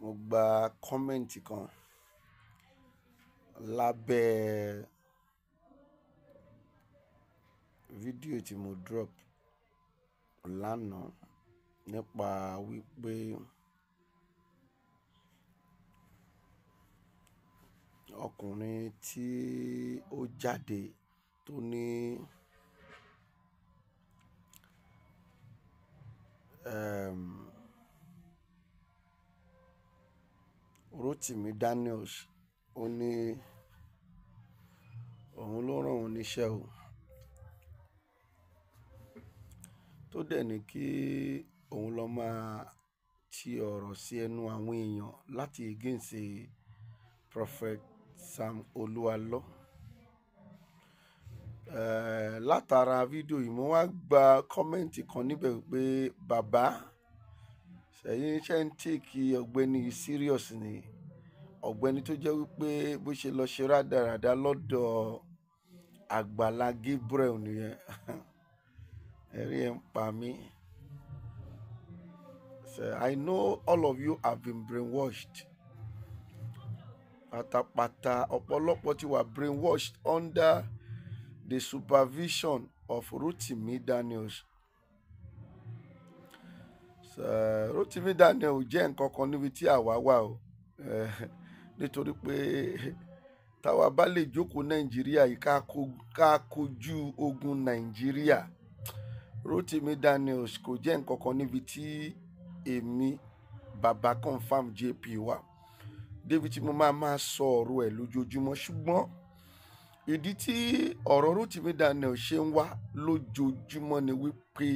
mo gba kọ́mẹ̀ntì kan lábẹ́ fídíò tí mo drop lánàá nípa wípé ọkùnrin tí ó jáde tó ní Rotimi Daniels ó ní òun ló rán òun níṣẹ́ o, tó dẹ̀ ní kí òun lọ máa ti ọ̀rọ̀ sí ẹnu àwọn èèyàn láti against Prophet Sam Oluwalo. Látara fídíò yìí mo wá gba kọ́mẹ̀ntì kan níbẹ̀ pé bàbá ṣẹ̀yìn iṣẹ́ ń tèkì ọ̀gbẹ́ni serious ni, ọ̀gbẹ́ni tó jẹ́ wípé bó ṣe lọ ṣe rádaràda lọ́dọ̀ Àgbàlá Gabriel nìyẹn. Ẹ̀rí ẹ̀ ń pa mí. I know all of you have been brainwashed. Pátápátá ọ̀pọ̀lọpọ̀ ti wà brainwashed under the supervision of Rotimi Daniels. Rotimi Daniels jẹ́ nǹkan kan níbi tí àwa wà o, nítorí pé táwa bá lè jókòó Nàìjíríà yìí ká kojú ogun Nàìjíríà, Rotimi Daniels kò jẹ́ nǹkan kan níbi tí èmi bàbá confam JP wà, débi tí mo máa sọ ọ̀rọ̀ ẹ̀ lójoojúmọ́. Ṣùgbọ́n ìdí tí ọ̀rọ̀ Rotimi Daniels ṣe ń wá lójoojúmọ́ ni wípé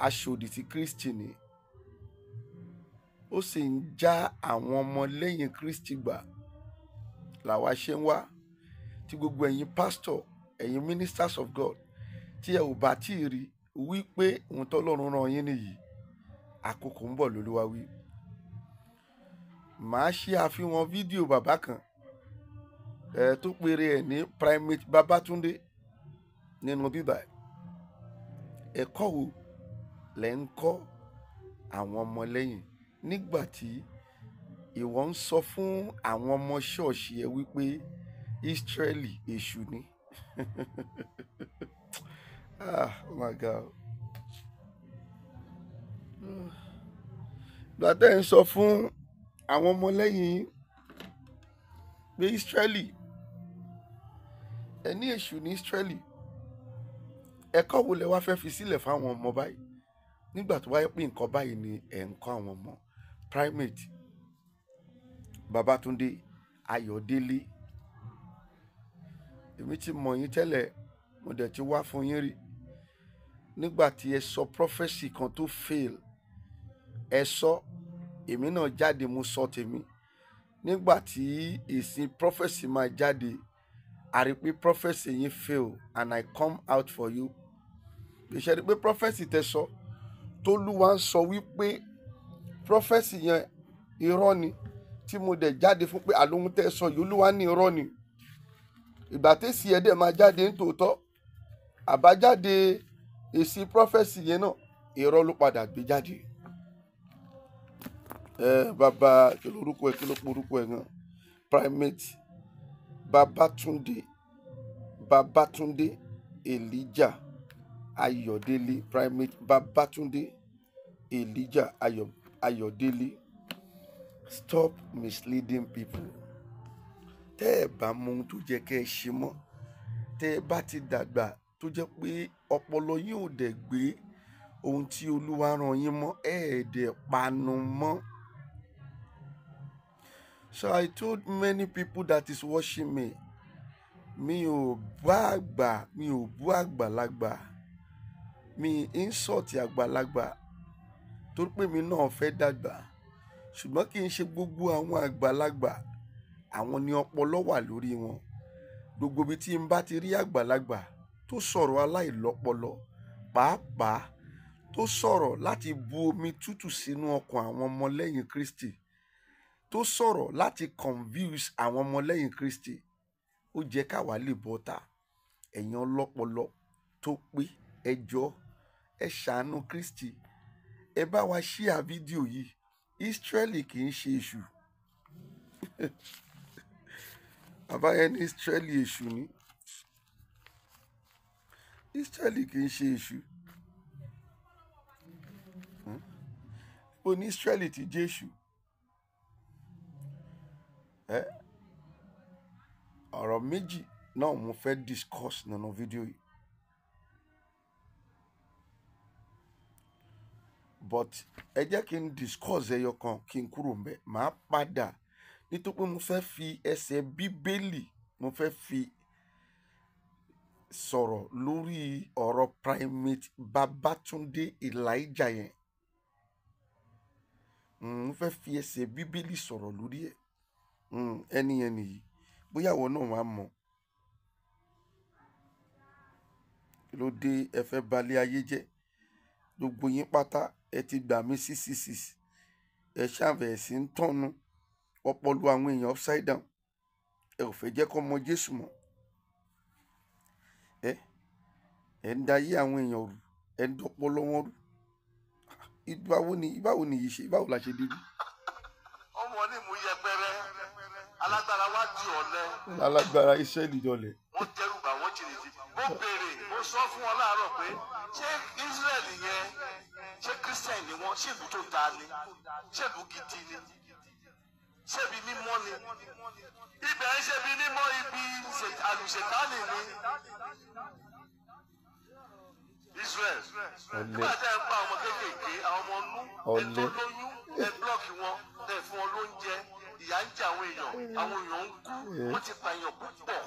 aṣòdì sí Kristi ni, ó sì ń já àwọn ọmọ lẹ́yìn Kristi gbà làwa ṣe ń wá. Tí gbogbo ẹ̀yin pastor, ẹ̀yin ministers of God, tí ẹ ò bá tí ì rí wípé ohun tọ́lọ́run rán yín nìyí, àkókò ń bọ̀ lÓlúwa wí. Màá ṣe àfihàn fídíò bàbá kan tó pèrè ẹ̀ ní Primate Babatunde nínú bíbá. Ẹ̀kọ́ wo lẹ̀ ń kọ́ àwọn ọmọ lẹ́yìn nígbà tí ìwọ ń sọ fún àwọn ọmọ ṣọ́ọ̀ṣì ẹ wípé Ísírẹ́lì èṣù ni? Oh my God. Gbàtẹ́ ń sọ fún àwọn ọmọ lẹ́yìn pé Ísírẹ́lì, ẹ ní èṣù ní Ísírẹ́lì, ẹ̀kọ́ wo lẹ wá fẹ́ fi sílẹ̀ fáwọn ọmọ báyìí nígbà tó wáyé pé nǹkan báyìí ni ẹ̀ ń kọ́ àwọn ọmọ? Primate Babatunde Ayọ̀délé, èmi ti mọ̀ yín tẹ́lẹ̀, mo dẹ̀ ti wá fún yín rí nígbà tí ẹ sọ prophecy kan tó fail. Ẹ sọ, èmi náà jáde mo sọ tèmi. Nígbà tí ìsìn prophecy máa jáde, a rí pé prophecy yín fail and I come out for you. Ìṣẹ́ rí pé prophecy tẹ sọ, t'Olúwa ń sọ wípé prophecy yẹn irọ́ ni, tí mo dẹ̀ jáde fún pé àlóhun tẹ sọ yìí Olúwa ní irọ́ ni. Ìgbà tẹ́sí ẹ̀ dẹ̀ máa jáde nítòótọ́, àbájáde èsì prophecy yẹn náà irọ́ ló padà gbé jáde. Bàbá kí ló porúkọ ẹ̀ gan? Primate Babatunde Elijah Ayọ̀délé. Primate Babatunde Elijah Ayọ̀délé. Stop misleading people. Tẹ́ ẹ bá mọ ohun tó jẹ́ kẹ́ ẹ ṣe mọ́, tẹ́ ẹ bá ti dàgbà tó jẹ́ pé ọpọlọ yín ò dẹ̀ gbé ohun tí Olúwa rán yín mọ́, dẹ̀ panu mọ́. So I told many people that is watching me, mi ò bú àgbàlagbà, mi insult àgbàlagbà torí pé mi náà fẹ́ dàgbà. Ṣùgbọ́n kì í ṣe gbogbo àwọn àgbàlagbà àwọn ni ọpọlọ wà lórí wọn. Gbogbo ibi tí n bá ti rí àgbàlagbà tó sọ̀rọ̀ aláìlọ́pọlọ, pàápàá tó sọ̀rọ̀ láti bu omi tútù sínú ọkàn àwọn ọmọlẹ́yìn Kristi, tó sọ̀rọ̀ láti confuse àwọn ọmọlẹ́yìn Kristi, ó jẹ́ káwa lè bọ́ta. Ẹ̀yin ọlọ́pọlọ tó pé ẹ jọ̀ọ́ ẹ ṣàánú Kristi, ẹ bá wa share fídíò yìí. Ísírẹ́lì kì í ṣe èṣù. Bàbá yẹn ní Ísírẹ́lì èṣù ni. Ísírẹ́lì kì í ṣe èṣù. Ó ní Ísírẹ́lì ti jẹ́ èṣù. Ọ̀rọ̀ méjì náà mo fẹ́ discuss nínú fídíò yìí. But ẹ jẹ́ kí n discuss ẹyọ kan kí n kúrò ńbẹ̀. Màá padà nítorí pé mo fẹ́ fi ẹsẹ̀ bíbélì mo fẹ́ fi sọ̀rọ̀ lórí ọ̀rọ̀ Primate Babatunde Elijah yẹn. Mo fẹ́ fi ẹsẹ̀ bíbélì sọ̀rọ̀ lórí ẹ̀. Ẹni yẹn nìyí. Bóyá àwọn náà wàá mọ̀. Kí ló dé ẹ fẹ́ balẹ̀ ayé jẹ́? Gbogbo yín pátá ẹ ti gbà mí 666. Ẹ ṣàbẹ̀wò sí ń tọ́nu ọpọlọ àwọn èèyàn upside down. Ẹ ò fẹ́ jẹ́ kó mọ Jésù mọ́. Ẹ ń dayé àwọn èèyàn rú. Ẹ ń dọpọlọ wọn rú. Báwo ni yìí ṣe? Báwo la ṣe débi? Ọmọ ní mú yẹpẹrẹ alágbára wá di ọ̀lẹ. Alágbára Ísírẹ́lì dọ̀lẹ. Wọ́n dẹ́rù bà wọ́n jìnnìjì. Mo béèrè, mo sọ fún wọn láàárọ̀ pé ṣé Ísírẹ́lì yẹn ṣé Christian ni wọ́n? Ṣé ìlú tó dáa ni? Ṣé ìlú gidi ni? Ṣé ibi mímọ́ ni? Ibẹ̀ ń ṣe ibi mímọ́, ibi àlùṣètánì ni. Israel. Nígbà tí ẹ ń pa ọmọ kéékèèké, àwọn ọmọ inú, ẹ tó lóyún, ẹ blọọkì wọn, ẹ fún wọn lóúnjẹ, ìyà ń jẹ àwọn èèyàn ń kú, wọ́n ti pa èèyàn púpọ̀.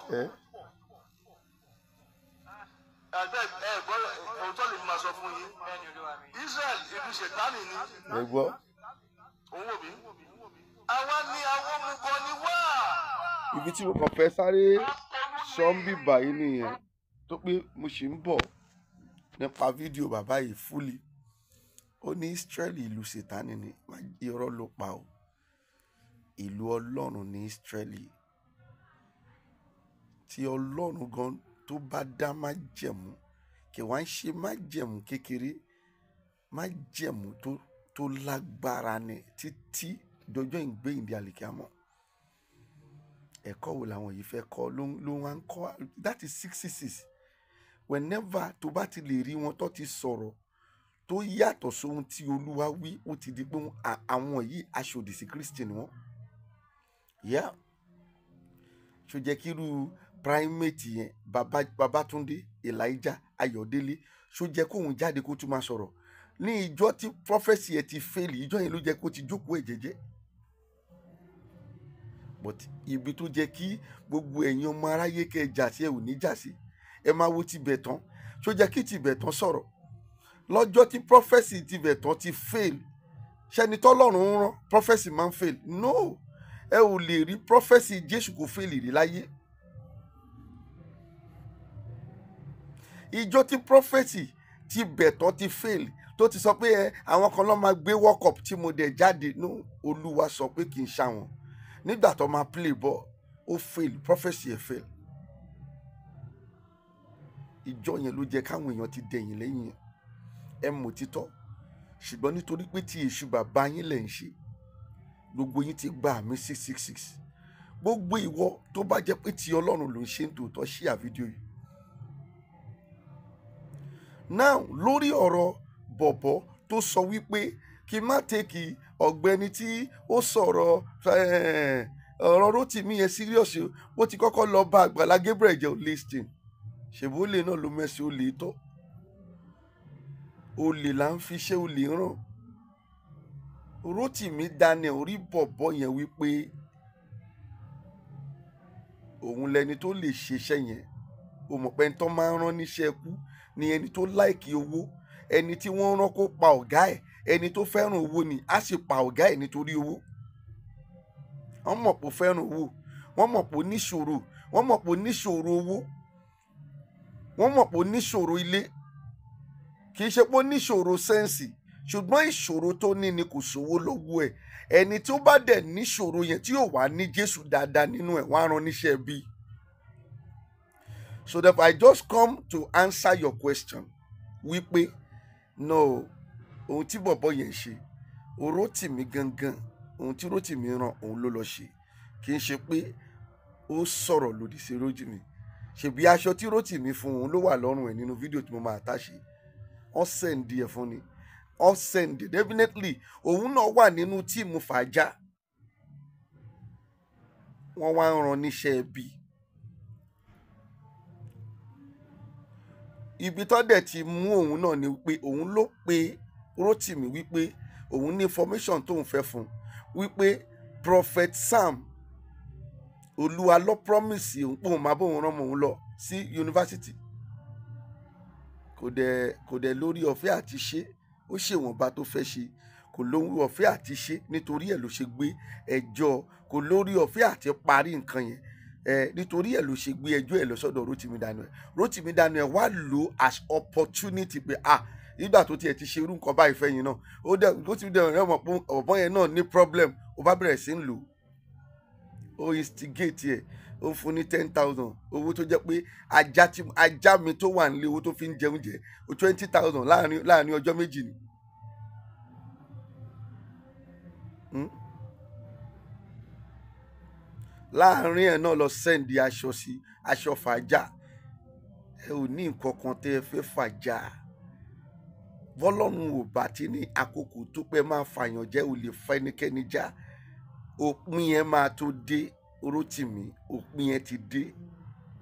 Ẹgbẹ́ ẹ̀gbọ́n òótọ́ lè máa sọ fún yín. Israel ìlú ṣètánì ni. Ẹ gbọ́. Òun òbí. Àwa ni àwọn ọmọkọ ni wá. Ibi tí mo kàn fẹ́ sáré sọ́ńbì báyìí nìyẹn tó pé mo ṣì ń bọ̀ nípa fídíò bàbá yìí fúlì. Ó ní Ísírẹ́lì ìlú ṣètánì ni. Irọ́ ló pa o. Ìlú Ọlọ́run ní Ísírẹ́lì. Tí Ọlọ́run gan tó bá dá májẹ̀mú, kì wá ń ṣe májẹ̀mú kékeré, májẹ̀mú tó lágbára ni títí dọjọ́ ìgbéyìnde àlìkíámọ̀. Ẹ̀kọ́ wo làwọn yìí fẹ́ kọ́ ló wá ń kọ́? That is 666. Whenever tó bá ti lè rí wọn tó ti sọ̀rọ̀ tó yàtọ̀ sóhun tí Olúwa wí, ó ti di pé àwọn yìí aṣòdì sí Kristi ni wọ́n. Yeah. Ṣó jẹ́ kí irú Primate yẹn Babatunde Elijah Ayọ̀délé ṣó jẹ́ kóun jáde kó tún máa sọ̀rọ̀ ní ìjọ tí prophecy ẹ̀ ti fail? Ìjọ yẹn ló jẹ́ kó ti jókòó ẹ̀ jẹ́jẹ́. But ibi tó jẹ́ kí gbogbo ẹ̀yin ọmọ aráyé kẹ́ jà sí ẹ ò ní jà sí. Ẹ máa wo Tibetan. Ṣó jẹ́ kí Tibetan sọ̀rọ̀ lọ́jọ́ tí prophecy Tibetan ti fail? Ṣẹ́ni tọ́lọ́run ń rán prophecy máa ń fail? No. Ẹ ò lè rí prophecy Jésù kò fail rí láyé. Ìjọ tí prophecy Tibetan ti fail tó ti sọ pé àwọn kan ló máa gbé work up tí mo dẹ̀ jáde. No, Olúwa sọ pé kì í ṣàwọn. Nígbà tó máa play ball ó fail, prophecy ẹ̀ fail. Ìjọ yẹn ló jẹ́ káwọn èèyàn ti dẹ̀yìn lẹ́yìn ẹ mọ̀ títọ́. Ṣùgbọ́n nítorí pé tí èṣù bàbá yín lẹ̀ ń ṣe, gbogbo yín ti gba àmì 666. Gbogbo ìwọ tó bá jẹ́ pé tí Ọlọ́run ló ń ṣe ń tòótọ́ share fídíò yìí. Now lórí ọ̀rọ̀ bọ̀bọ̀ tó sọ wípé kí n má tèkì ọ̀gbẹ́ni tí ó sọ̀rọ̀ ọ̀rọ̀ Rótìmí yẹn serious. Ó ti kọ́kọ́ lọ bá Àgbàlá Gabriel jẹ́ listing. Ṣèbó olè náà ló mẹ́sì olè tọ́. Olè là ń fi ṣe olè ràn. Rótìmí Daniel orí bọ̀bọ̀ yẹn wípé òun lẹni tó lè ṣiṣẹ́ yẹn. O mọ̀ pé ẹni tó máa ń rán níṣẹ́ kú ni ẹni tó láìkì owó, ẹni tí wọ́n rán kó pa ọ̀gá ẹ̀, ẹni tó fẹ́ràn owó ni á sì pa ọ̀gá ẹ̀ nítorí owó. Wọ́n mọ̀ pé ó fẹ́ràn owó, wọ́n mọ̀ pé ó níṣòro, wọ́n mọ̀ pé ó níṣòro owó, wọ́n mọ̀ pé ó níṣòro ilé. Kì í ṣe pé ó níṣòro sẹ́ǹsì, ṣùgbọ́n ìṣòro tó ní ni kò sówó lọ́wọ́ ẹ̀. Ẹni tí ó bá dẹ̀ níṣòro yẹn tí yóò wá ní Jésù dáadáa nínú ẹ̀, wọ́n á rán níṣẹ́ bí. So that I just come to answer your question wípé no, ohun tí bọ̀bọ̀ yẹn ṣe Rótìmí gangan, ohun tí Rótìmí ràn òun ló lọ ṣe, kì í ṣe pé ó sọ̀rọ̀ lòdì sí Rótìmí. Ṣèbí aṣọ tí Rótìmí fún òun ló wà lọ́rùn ẹ̀ nínú fídíò tí mo máa àtàṣe. Wọ́n sẹ̀ǹdì ẹ̀ fún ni, wọ́n sẹ̀ǹdì definitely òun náà wà nínú tíìmù Fàájà. Wọ́n wá ń ran níṣẹ́ ẹbí. Ibi tó dẹ̀ ti mú òun náà ni wípé òun ló pe Rótìmí wípé òun ní information tóun fẹ́ fún wípé Prophet Sam Olúwa ló promise òun pé òun máa bóun rán òun lọ sí yunifásitì. Kò dẹ̀ lórí ọ̀fẹ́ àti ṣe, ó ṣèwọ̀nba tó fẹ́ ṣe, kò lórí ọ̀fẹ́ àti ṣe, nítorí ẹ̀ ló ṣe gbé ẹjọ́, kò lórí ọ̀fẹ́ àti parí nǹkan yẹn, nítorí ẹ̀ ló ṣe gbé ẹjọ́ ẹ̀ lọ sọ́dọ̀ Rótìmí Daniel. Rótìmí Daniel wá lò as opportunity pé nígbà tó tiẹ̀ ti ṣe irú nǹkan báyìí fẹ́yìn náà, Rótìmí Daniel mọ̀ pé ọ̀bọ̀n yẹn náà ní problem, ó bá bẹ̀rẹ̀ sí ń lò ó instigate ẹ̀, ó fún ní 10,000 owó tó jẹ́ pé ajá mi tó wà nílé owó tó fi ń jẹ oúnjẹ 20,000 láàrin ọjọ́ méjì ni. Láàrin ẹ̀ náà lọ sẹ́ndì aṣọ sí aṣọ Fàájà. Ẹ ò ní nǹkan kan tẹ́ ẹ fẹ́ fàjà. Bọ́lọ́run ò bá ti ní àkókò tó pẹ́ máa fàyàn jẹ́, ò lè fa ẹnikẹ́ni já. Òpin yẹn máa tó dé. Rótìmí, òpin yẹn ti dé.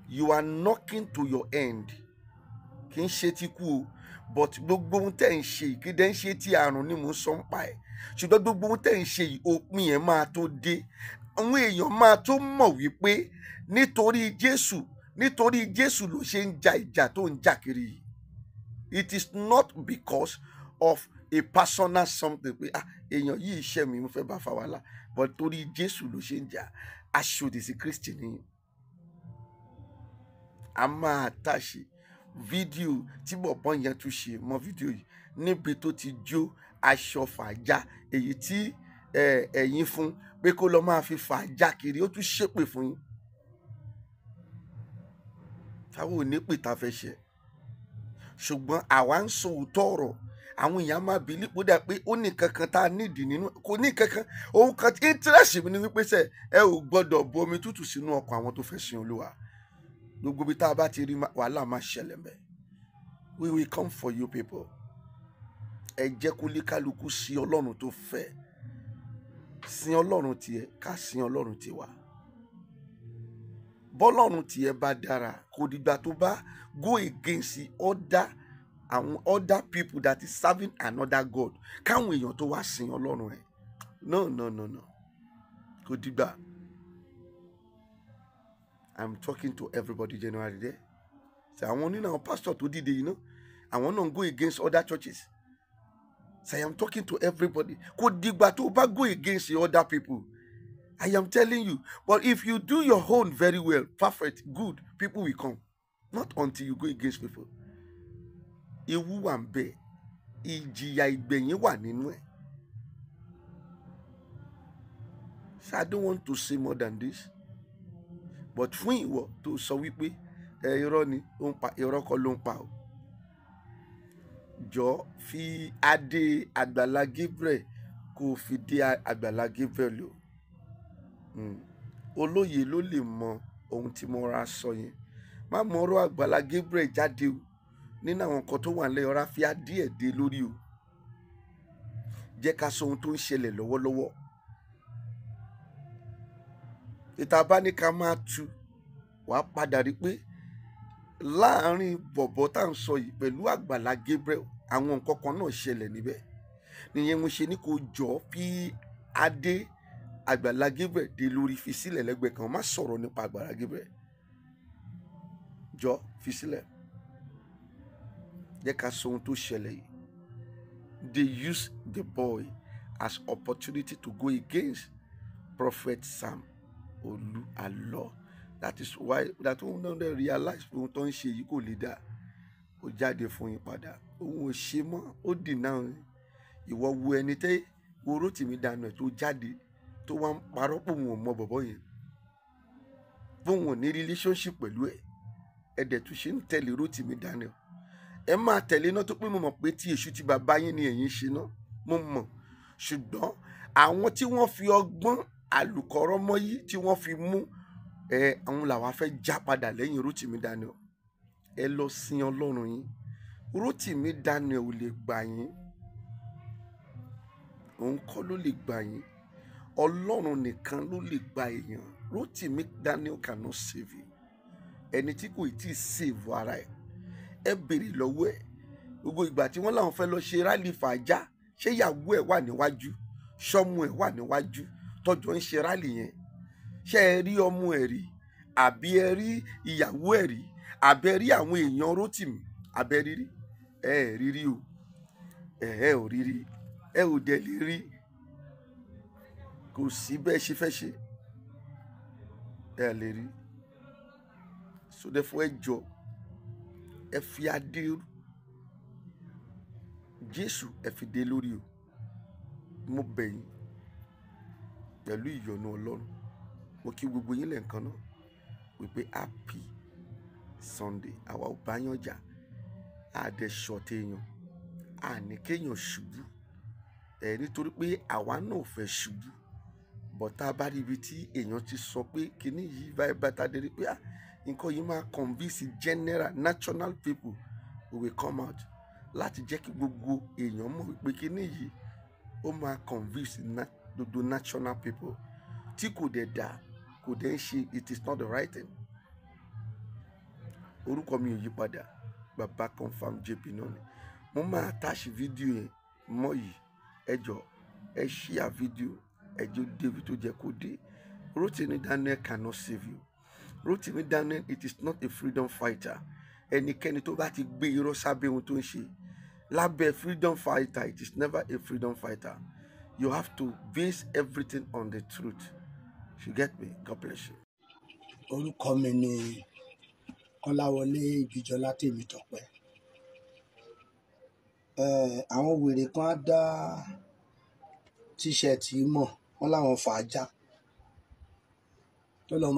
You are knocking to your end. Kì í ṣe ti kú o, but gbogbo ohun tẹ́ ń ṣe yìí, kì í dẹ́ ń ṣe ti àrùn ni mò ń sọ ń pa ẹ̀. Ṣùgbọ́n gbogbo ohun tẹ́ ń ṣe yìí, òpin yẹn máa tó dé. Àwọn èèyàn máa tó mọ̀ wípé nítorí Jésù ló ṣe ń ja ìjà tó ń jà kiri yìí. It is not because of a personal something pé èèyàn yìí iṣẹ́ mi mo fẹ́ bá fa wàhálà, but torí Jésù ló ṣe ń jà. Aṣòdì sí Kristi ni. A máa àtàṣe fídíò tí bọ̀bọ̀ yẹn tún ṣe mọ́ fídíò yìí níbi tó ti jó aṣọ Fàájà, èyí tí ẹ̀yin fún pé kó lọ máa fi Fàájà kiri, ó tún ṣépè fún yín. Táwọn ò ní pè tá fẹ́ ṣe, ṣùgbọ́n àwa ń sọ òótọ́ ọ̀rọ̀. Àwọn èèyàn máa bìlí pé dà pé ó ní kankan tá a nídìí nínú, kò ní kankan. Ohun kan tí interest mi ni wípé ẹ ò gbọ́dọ̀ bu omi tútù sínú ọkàn àwọn tó fẹ́ sin Olúwa. Gbogbo ibi tá a bá ti rí wàhálà máa ṣẹlẹ̀ mẹ́. We will come for you people. Ẹ jẹ́ kó lé kálukú sí Ọlọ́run tó fẹ́. Sin Ọlọ́run tiẹ̀, ká sin Ọlọ́run tiwa. Bọ́lọ́run tiẹ̀ bá dára, kò dìgbà tó bá go against other people that is serving another God. Káwọn èèyàn tó wá sin Ọlọ́run ẹ̀. No. Kò dìgbà. I'm talking to everybody generally there. So àwọn nínú àwọn pastor tó dìde yìí náà, àwọn náà go against other churches. So I am talking to everybody. Kò dìgbà tó bá go against the other people. I am telling you. But if you do your own very well, perfect, good, people will come. Not until you go against people. Ewu wà ń bẹ, ìjìyà ìgbẹ̀yìn wà nínú ẹ̀. So I don't want to say more than this. But fún ìwọ tó sọ wípé irọ́ ni ó ń pa, irọ́ kọ́ ló ń pa o. Jọ fi adé Àgbàlá Gabriel kó fi dé Àgbàlá Gabriel o. Olóye ló lè mọ ohun tí mo ra sọ yẹn. Má mọ ọ̀rọ̀ Àgbàlá Gabriel jáde o. Nínú àwọn nǹkan tó wà nílẹ̀ ọ̀rá fi adé dé lórí o. Jẹ́ ká sọ ohun tó ń ṣẹlẹ̀ lọ́wọ́lọ́wọ́. Ìta bá ní ká máa tu, wàá padà rí pé láàárín bọ̀bọ̀ tá à ń sọ yìí pẹ̀lú Àgbàlá Gabriel, àwọn nǹkan kan náà ṣẹlẹ̀ níbẹ̀. Nìyẹn mo ṣe ní kó jọ fi adé Àgbàlá Gabriel dé lórí, fi sílẹ̀ lẹ́gbẹ̀ẹ́ kan. Má sọ̀rọ̀ nípa Àgbàlá Gabriel. Jọ fi sílẹ̀. Jẹ́ ká sọ ohun tó ṣẹlẹ̀ yìí. They use the boy as opportunity to go against Prophet Sam Olúalọ. That is why that one don't realize ohun tó ń ṣe yìí kò lè dá. Ó jáde fún yín padà. Òun ò ṣe mọ́, ó dìnnà rẹ̀. Ìwọ wo ẹni tẹ́ wo Rótìmí Daniel tó jáde tó wá ń parọ́ pé òun ò mọ bọ̀bọ́ yẹn. Bóun ò ní relationship pẹ̀lú ẹ̀. Ẹ̀dẹ̀ tún ṣe ń tẹ̀lé Rótìmí Daniel. ẹ máa tẹ̀lé náà tó pé mo mọ̀ pé tí èṣù ti bàbá yín ni ẹ̀yin ṣe náà mo mọ̀, ṣùgbọ́n àwọn tí wọ́n fi ọgbọ́n àlùkọ́rọ́ mọ́ yìí tí wọ́n fi mú àwọn làwa fẹ́ já padà lẹ́yìn Rótìmí Daniel. Ẹ lọ sin Ọlọ́run yín. Rótìmí Daniel ò lè gbà yín, òun kọ́ ló lè gbà yín, Ọlọ́run nìkan ló lè gba èèyàn. Rótìmí Daniel cannot save you. Ẹni tí kò tí ì save ara ẹ̀, ẹ béèrè lọ́wọ́ ẹ̀. Gbogbo ìgbà tí wọ́n láwọn fẹ́ lọ ṣe rálì fàájà, ṣé ìyàwó ẹ̀ wà níwájú, ṣọ́mú ẹ̀ wà níwájú tọ́jọ́ ń ṣe rálì yẹn? Ṣé ẹ rí ọmọ ẹ̀ rí, àbí ẹ rí ìyàwó ẹ̀ rí, àbí ẹ rí àwọn èèyàn Rótìmí, àbẹ rírí? Ẹ rírí o, ẹ ò rírí, ẹ ò dẹ̀ lè rí. Kò sí bẹ́ẹ̀ ṣe fẹ́ ṣe, ẹ lè rí. So therefore ẹ jọ, ẹ fi adé Jésù ẹ fi dé lórí o. Mo bẹ̀ yín pẹ̀lú ìyọ́nú Ọlọ́run. Mo kí gbogbo yín lẹ́ẹ̀kan náà wípé happy Sunday. Àwa ò bá yàn jà, àdẹ̀ṣọ̀tẹ̀ èèyàn, àní kéèyàn ṣubú. Nítorí pé àwa náà ò fẹ́ ṣubú. Bọ̀tá bá rí ibi tí èèyàn ti sọ pé kíní yìí báyìí bàtà dé rí pé nǹkan yìí máa convince general national people, we will come out láti jẹ́ kí gbogbo èèyàn mọ̀ wípé kíní yìí ó máa convince gbogbo national people. Tí kò dẹ̀ dá, kò dẹ̀ ń ṣe, it is not the right thing. Orúkọ mi ò yí padà, Baba Confirm JP náà ni. Mo máa attach fídíò yẹn mọ́ yìí. Ẹ jọ, ẹ share fídíò, ẹ jọ David tó jẹ́ kó dé. Rótìmí Daniel cannot save you. Rótìmí Daniel, it is not a freedom fighter. Ẹnikẹ́ni tó bá ti gbé irọ́ sábẹ́ ohun tó ń ṣe lábẹ́ freedom fighter, it is never a freedom fighter. You have to base everything on the truth. You get me? God bless you. Orúkọ mi ni Kọ́láwọlé Ìbíjọlá Tèmítọ́pẹ́. Àwọn wèrè kan á dá tíṣẹ̀tì mọ̀, wọ́n láwọn fàájà. Tọ́lọ́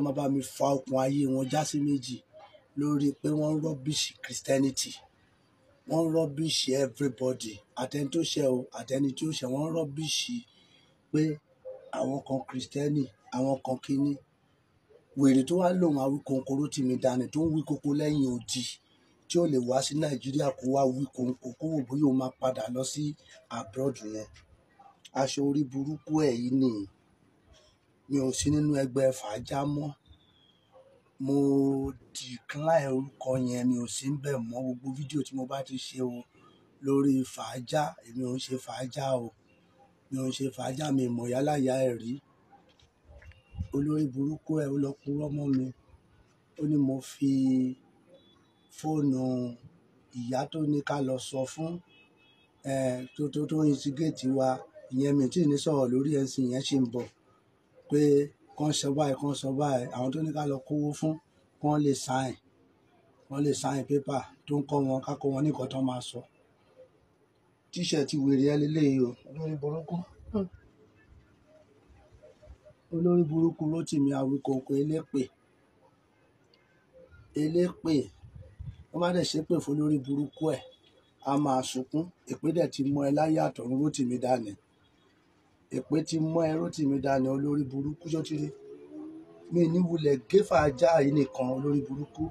máa bá mi fa okùn ayé wọn já sí méjì lórí pé wọ́n ń rọ́bìṣì Christianity. Wọ́n ń rọ́bìṣì everybody. Àtẹni tó ṣẹ̀ o, àtẹni tí ó ṣẹ̀, wọ́n ń rọ́bìṣì pé àwọn kan Kristẹni, àwọn kan kíní. Wèrè tó wá lòun Awíkonko Rótìmí Daniel tó ń wí kókó lẹ́yìn odi, tí ó lè wá sí Nàìjíríà kó wá wí kókó kó wò bóyá ó máa padà lọ sí abroad yẹn. Aṣọ orí burúkú ẹ̀ yìí nìyí. Mi ò sí nínú ẹgbẹ́ fàájà mọ́. Mo decline orúkọ yẹn, mi ò sí ń bẹ̀ mọ́. Gbogbo fídíò tí mo bá ti ṣe o lórí fàájà, èmi ò ń ṣe fàájà o. Mi ò ń ṣe fàájà, mi mọ̀ yálàyà ẹ̀ rí. Olórí burúkú ẹ̀ ó lọ purọ́ mọ́ mi. Ó ní mo fi fóònù ìyá tó ní ká lọ sọ fún tó instigate wa. Ìyẹn mi tí ì ní sọ̀rọ̀ lórí ẹ̀sìn yẹn ṣì ń bọ̀. Pé kán sọ báyìí, kán sọ báyìí. Àwọn tó ní ká lọ kówó fún, kán lè sign paper tó ń kọ́ wọn, ká kọ́ wọn ní nǹkan tó máa sọ. Tíṣẹ̀tì wèrè ẹ lélẹ́yìí o. Olórí burúkú. Olórí burúkú Rótìmí Awíkonko elépè. Wọ́n bá dẹ̀ ṣépè fún olórí burúkú ẹ̀, a máa sunkún. Èpè dẹ̀ ti mọ́ ẹ láyé àtọ̀run Rótìmí Daniel. Èpè ti mọ́ ẹ Rótìmí Daniel, olórí burúkú ṣọ́tìrí. Mi ní wulẹ̀ gé fàájà yìí nìkan, olórí burúkú.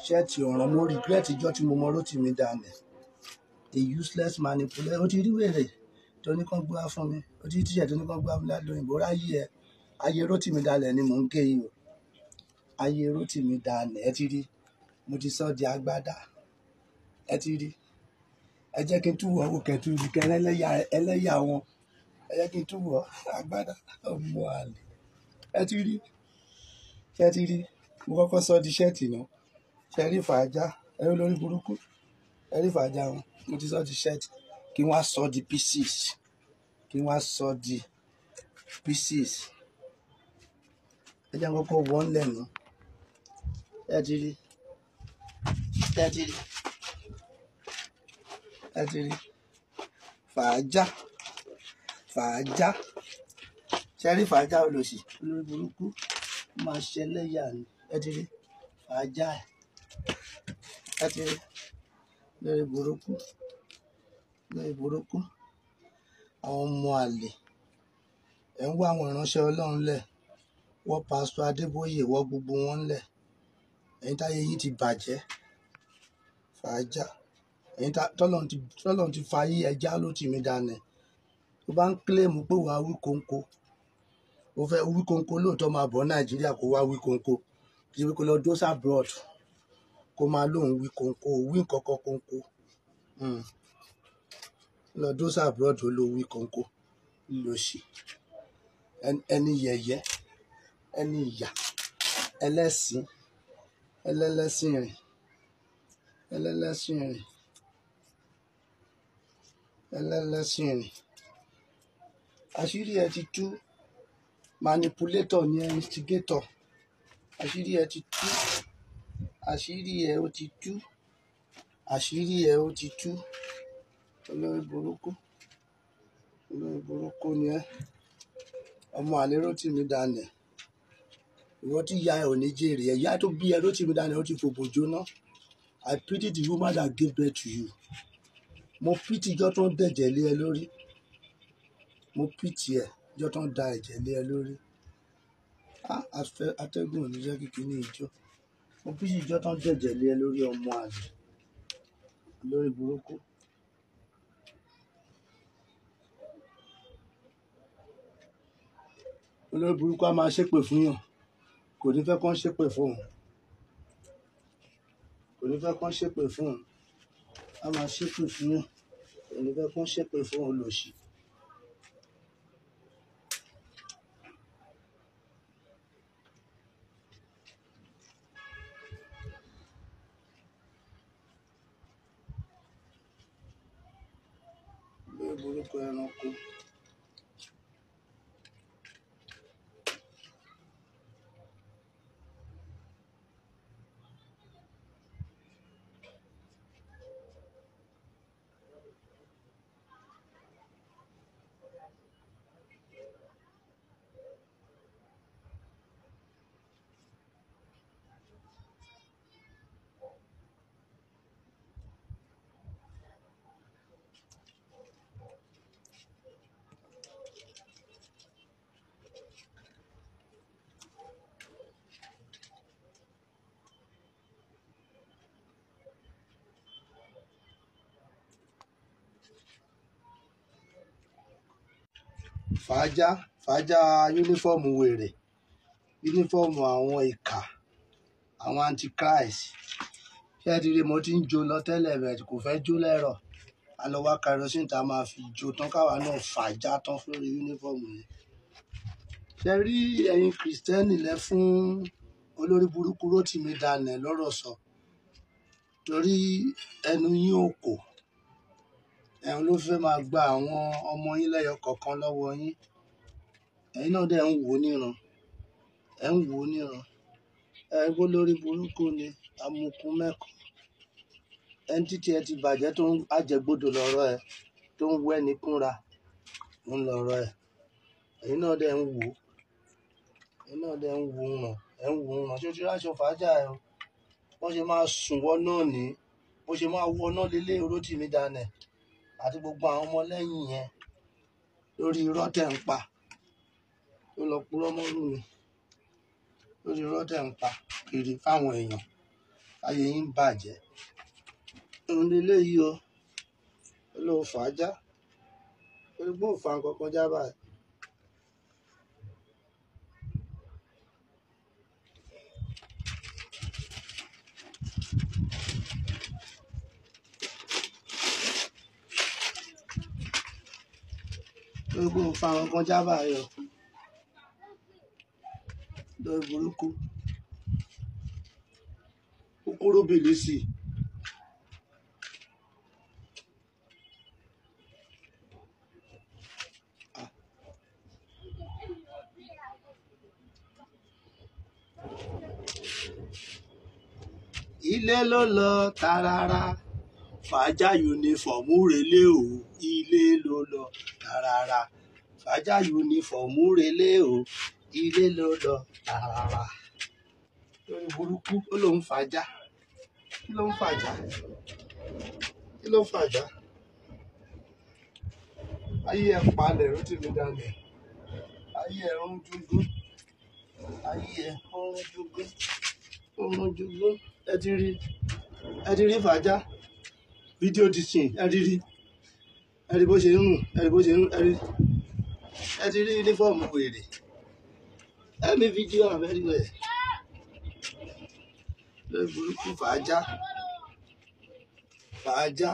Ṣẹ́ẹ̀tì ọ̀ràn, mo regret ìjọ́ tí mo mọ Rótìmí Daniel. A useless manipulator. Ó ti rí wèrè tó ní kán gbé wá fún mi. Ó ti rí tíṣẹ̀ tó ní kán gbé wá fún mi láti òyìnbó. Ráyé ẹ. Ayé Rótìmí Daniel ni mò ń gé yìí o. Ayé Rótìmí Daniel, ẹ ti rí. Mo ti sọ di agbádá. Ẹ ti rí. Ẹ jẹ́ kí n túwọ̀ wò kẹ́tù rí kẹ́ ẹlẹ́yà wọn. Ẹ jẹ́ kí n túwọ̀ agbádá ọmọ àlè. Ẹ ti rí. Ṣé ẹ ti rí? Mo kọ́kọ́ sọ di ṣẹ́ẹ̀tì náà. Ṣé ẹ rí fàájà? Ẹ rí olórí burúkú. Ẹ rí fàájà wọn. Mo ti sọ di ṣẹ́ẹ̀tì. Kí wọ́n á sọ di pieces. Kí wọ́n á sọ di pieces. Ẹ jẹ́ kọ́kọ́ wọ́n lẹ́nu. Ẹ ti rí. Ẹ ti rí. Ẹ ti rí. Fàájà. Ṣé ẹ rí fàájà olóṣì? Olórí burúkú máa ṣẹlẹ́yà ni. Ẹ ti rí. Fàájà ẹ̀. láti lórí burúkú lórí burúkú àwọn ọmọ àlè ẹ̀ ń wá àwọn ìránṣẹ́ Ọlọ́run lẹ̀ wọ́n pásítọ̀ Adébóyè wọ́n gbogbo wọn lẹ̀ ẹ̀yin táyé yìí ti bàjẹ́ fàájà ẹ̀yin tọ́lọ́run ti fa yí ẹja ló tì mí dànù tó bá ń kílèmù pé wàá wí kóńkó ó fẹ́ wí kóńkó lóòótọ́ máa bọ̀ Nàìjíríà kó wá wí kóńkó kí wí kó lọ dó abroad kó máa lóun wí kóńkó wí nǹkankan kóńkó lọ dó abroad ó ló wí kóńkó lòsì ẹni yẹ̀yẹ́ ẹni ìyà ẹlẹ́sìn ẹlẹ́lẹ́sìn rìn ẹlẹ́lẹ́sìn rìn ẹlẹ́lẹ́sìn rìn àṣírí ẹ ti tú manipulator ni ẹ instigator àṣírí ẹ ti tú àṣírí ẹ ó ti tú àṣírí ẹ ó ti tú olórí burúkú ni ẹ ọmọ àlè Rótìmí Daniel ìwọ tí ìyá ẹ ò ní jèrè ẹ ìyá tó bí ẹ Rótìmí Daniel ó ti fòbò jóná I pity the woman that gave birth to you mo pity ijọ́ tó ń dẹ̀jẹ̀ lé ẹ lórí mo pity ẹ ijọ́ tó ń da ẹ̀jẹ̀ lé ẹ lórí atẹ́gùn ò ní jẹ́ kíkí ní ìjọ mo pity ijọ́ tó ń dẹ̀jẹ̀ lé ẹ lórí ọmọ àlè lórí burúkú. Olórí burúkú a máa ṣépè fún yàn kò ní fẹ́ kán ṣépè fún òun kò ní fẹ́ kán ṣépè fún òun a máa ṣépè fún yàn kò ní fẹ́ kán ṣépè fún òun lòṣì. Olórí burúkú ẹranko. fàájà yúnífọ́ọ̀mù wèrè yúnífọ́ọ̀mù àwọn ìkà àwọn antichrist ṣé ẹ ti rí mo ti ń jó lọ tẹ́lẹ̀ rẹ̀ kò fẹ́ jó lẹ́rọ̀ a lọ wá kerosene tá a máa fi jó tán káwa náà fàájà tán lórí yúnífọ́ọ̀mù yẹn ṣe rí ẹ̀yin kìrìsìtẹ́nì lẹ fún olórí burúkú Rótìmí Daniel lọ́rọ̀ sọ torí ẹnu yín ò kò ẹ̀hún ló fẹ́ máa gba àwọn ọmọ yín lẹ́yọ kọ̀ọ̀kan lọ́wọ́ yín ẹ̀yin náà dẹ̀ ń wò ó níran ẹ̀ ń wò ó níran ẹ̀ gbó lórí burúkú ni amukun mẹ́kọ̀ọ́ ẹni títí ẹ ti bàjẹ́ tó ń àjẹgbodò lọ́rọ̀ ẹ tó ń wẹ́ ní kúnra ń lọ́rọ̀ ẹ ẹ̀yin náà dẹ̀ ń wò ó ẹ̀yin náà dẹ̀ ń wò ó ràn ẹ̀ ń wò ó ràn ṣé o ti ráṣọ fàájà ẹ o wọ́n ṣe máa sùn wọ́n náà ní bó ṣe máa wọ náà lélẹ̀ Rótìmí Daniel àti gbogbo àwọn ọmọlẹ́yìn yẹn lórí irọ́ tẹ̀ ń pa tó lọ purọ́ mọ́rù mi lórí irọ́ tẹ̀ ń pa kiri fáwọn èèyàn ayé yín bàjẹ́ òun lélẹ́yìí o ló fàájà olùgbò fa nǹkan kan já báyìí. Olùgbò fa nǹkan kan já báyìí o lórí burúkú kúkúrú bìlì sí i. Ilé ló lọ tààràrà fàájà yúnífọ̀mù relé o ilé ló lọ tààràrà fàájà yúnífọ̀mù relé o ilé ló lọ tààràrà lórí burúkú ó lóun fàájà kí ló ń fàjà kí ló ń fàjà ayé ẹ palẹ̀ Rótìmí Daniel ayé ẹ ń dúdú ayé ẹ ń dúdú ẹ ti rí fàjà fídíò ti sìn ẹ rí bó ṣe ń rùn ẹ rí bó ṣe ń ẹ ti rí yúnífọ̀mù wèrè ẹ ní fídíò àbẹ́rẹ́ lórí burúkú fàájà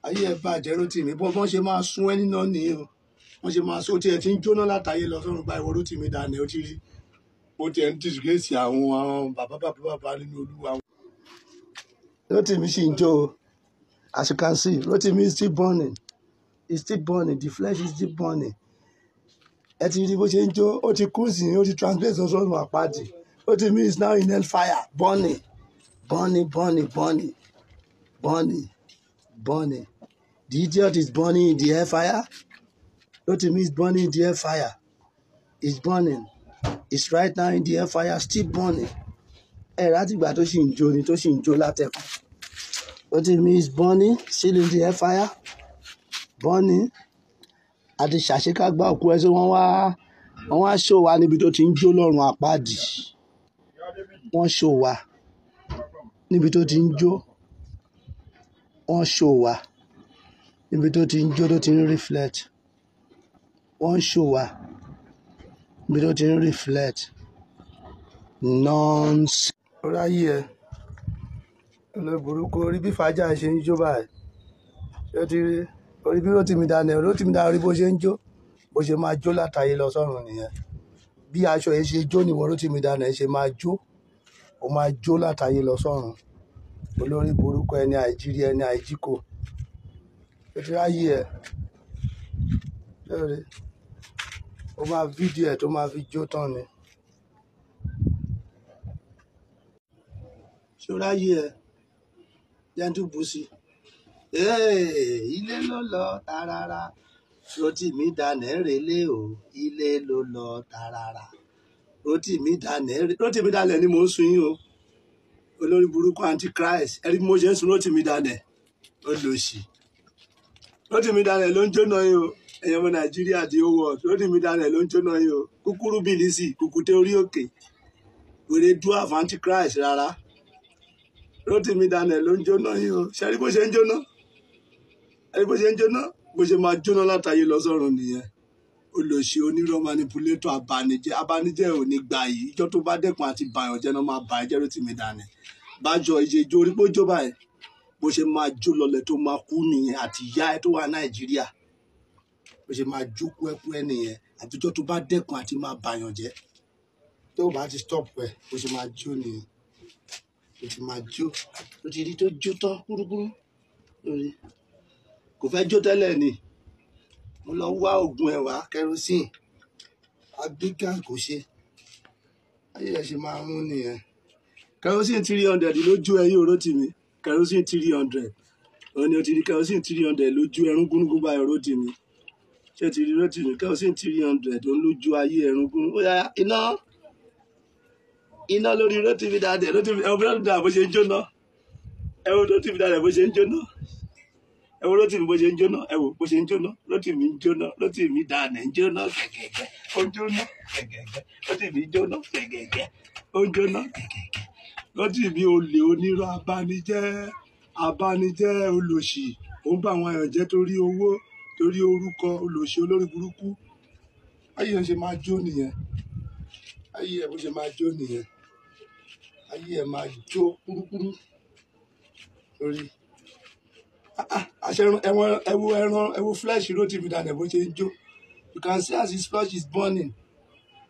ayé ẹ bàjẹ́ Rótìmí bọ́n ṣe máa sún ẹ níná nìyí o wọ́n ṣe máa sún ó tiẹ̀ ti ń jóná látàyè lọ sọ́run báyìí wọ́n Rótìmí Daniel ó ti rí ó tiẹ̀ ń disgrace àwọn bàbá nínú Olúwa. Rótìmí sì ń jó o as you can see Rótìmí is still burning the flesh is still burning ẹ ti rí bó ṣe ń jó ó ti kú sí ó ti translate sọ́run àpáàdì Rótìmí is now in hellfire burning. The idiot is burning in the hellfire. Rótìmí is burning in the hellfire. It's burning. It's right now in the hellfire, still burning. Láti ìgbà tó sì ń jó ni tó sì ń jó látẹ̀kùn. Rótìmí is burning, still in the hellfire. Burning. Àti ṣàṣekágbá òkú ẹ sí wọ́n wá ṣó wa níbi tó ti ń jó lọ́run àpáàdì. Wọ́n ṣó wa níbi tó ti ń jó. Wọ́n ṣó wa níbi tó ti ń jó tó ti ń reflect. Wọ́n ṣó wa níbi tó ti ń reflect. Nonsense. Orí ayé ẹ olóburúkú orí bí fàájà ṣe ń jó báyìí ṣé ti rí orí bí Rótìmí Daniel rí bó ṣe ń jó bó ṣe máa jó látàyè lọ sọ́run nìyẹn bí aṣọ yẹn ṣe jó níwọ Rótìmí Daniel ṣe máa jó ó máa jó látàyè lọ sọ́run olórí burúkú ẹni àìjírí ẹni àìjíkò ṣé ti ráyè ẹ lórí ó máa fídíò ẹ tó máa fi jó tán ni ṣé ráyè ẹ jẹ́ntú bùsì ilé ló lọ tààràrà Rótìmí Daniel relé o ilé ló lọ tààràrà Rótìmí Daniel ni mò ń sun yín o olórí burúkú antichrist ẹni bí mo ṣe ń sun Rótìmí Daniel olóṣì Rótìmí Daniel ló ń jóná yín o ẹ̀yàn ọmọ Nàìjíríà di owó Rótìmí Daniel ló ń jóná yín o kúkúrú bìlísì kùkùté orí òkè wèrè dúà fún antichrist rárá Rótìmí Daniel ló ń jóná yín o ṣe rí bó ṣe ń jóná bó ṣe máa jóná látàyè lọ sọ́run nìyẹn olóṣì onírọ́ manipulator abanijẹ́ ò ní gbà yìí ìjọ tó bá dẹ́kun àti bàyàn jẹ́ náà máa bà ẹ́ jẹ́ Rótìmí Daniel bájọ ìṣèjọ orí pójó báyìí bó ṣe máa jó lọlẹ̀ tó máa kú nìyẹn àti ìyá ẹ tó wà Nàìjíríà bó ṣe máa jó kú ẹ nìyẹn àtijọ́ tó bá dẹ́kun àti máa bàyàn jẹ́ tó bá ti stop ẹ bó ṣe máa jó nìyẹn bó ṣe máa jó ó ti rí tó jó tán kúrúkúrú lórí kò fẹ́ jó tẹ́lẹ̀ ni mo lọ wá oògùn ẹ̀wà kerosene agbígá kò ṣe ayé ẹ̀ ṣe máa mú nìyẹn kerosene 300 lójú ẹyìn Rótìmí kerosene 300 òun ni o ti rí kerosene 300 lójú ẹrún gúnugún báyọ̀ Rótìmí ṣé ti rí Rótìmí kerosene 300 òun lójú ayé ẹrún gún ó yá iná lórí Rótìmí Daniel Rótìmí Daniel bó ṣe ń jóná ẹ wo Rótìmí Daniel bó ṣe ń jóná ẹ wo Rótìmí bó ṣe ń jóná ẹ wo bó ṣe ń jóná Rótìmí ń jóná Rótìmí Daniel ń jóná gẹ́gẹ́gẹ́ ó ń jóná gẹ́gẹ́gẹ́ Rótìmí ń jóná gẹ́gẹ́gẹ́ ó ń jóná gẹ́gẹ́gẹ́ Rótìmí olè onírọ́ abánijẹ́ olòṣì ó ń bá àwọn èèyàn jẹ́ torí owó torí orúkọ olòṣì olórí burúkú ayé ẹ ṣe máa jó nìyẹn ayé ẹ bó ṣe máa jó nìyẹn ayé ẹ máa jó kúrúkúrú lórí ẹwọ flesh Rótìmí Daniel bó ṣe ń jó you can see as his flesh is burning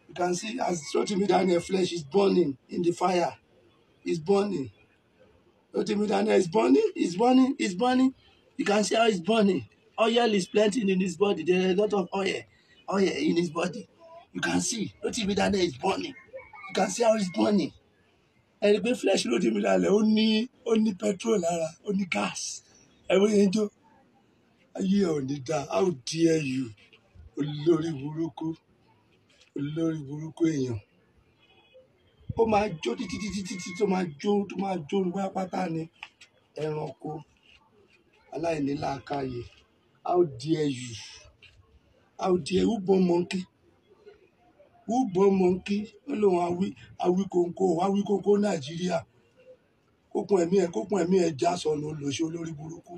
you can see as Rótìmí Daniel flesh is burning in the fire is burning Rótìmí Daniel is burning you can see how it's burning oil is plenty in his body there is a lot of oil in his body you can see Rótìmí Daniel is burning you can see how it's burning ẹni pé flesh Rótìmí Daniel ó ní petrol lára ó ní gas ẹ̀wọ̀n yẹn jó ayé ò ní dáa how dare you olórí burúkú èèyàn ó máa jó títí tó máa jó ní pátápátá ni. Ẹranko aláìnílàákàyè. How dare you? How dare who born monkey? Who born monkey? Ó lóun Awíkóńkó Nàìjíríà. Kókun ẹ̀mí ẹ̀ já sọnù olóṣè olórí burúkú.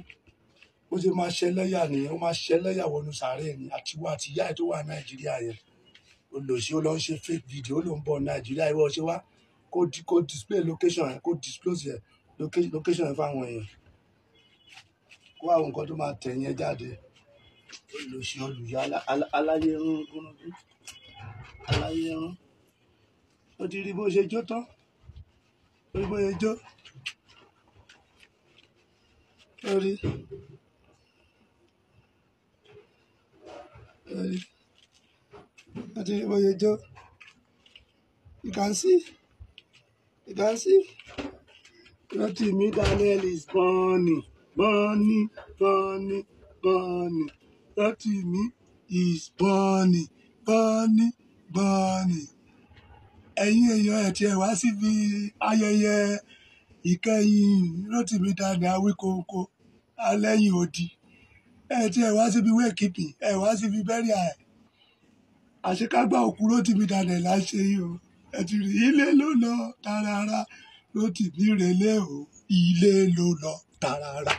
Bó ṣe máa ṣẹlẹ́yà nìyẹn, ó máa ṣẹlẹ́yà wọnú sàárè ni àtiwọ́ àti ìyá ẹ̀ tó wà Nàìjíríà yẹn. Olóṣè ó lọ ń ṣe fake video ó ló ń bọ̀ Nàìjíríà ìwọ ṣe wá kó display location yẹn kó disclose yẹn location yẹn fáwọn èèyàn. Kó àwọn nǹkan tó máa tẹ̀ yẹn jáde. Olóṣè olùyà aláyé rún gúnugún. Aláyé rún. Ó ti rí bó ṣe jó tán. Ó rí bó ṣe jó. Ó rí. Ó ti rí bó ṣe jó. You can see. You can see. Rotimi Daniel is burning. Rotimi is burning. Ẹ̀yin èèyàn ẹ̀ tí ẹ wá síbi ayẹyẹ ìkẹyìn Rotimi Daniel Awíkóńkó alẹ́yìn odi. Ẹ tí ẹ wá síbi wake-keeping, ẹ wá síbi burial ẹ̀. Àṣekágbá òkú Rotimi Daniel là ń ṣe yìí o. Ẹ ti rí ilé ló lọ tààràrà Rotimi relé o. Ilé ló lọ tààràrà.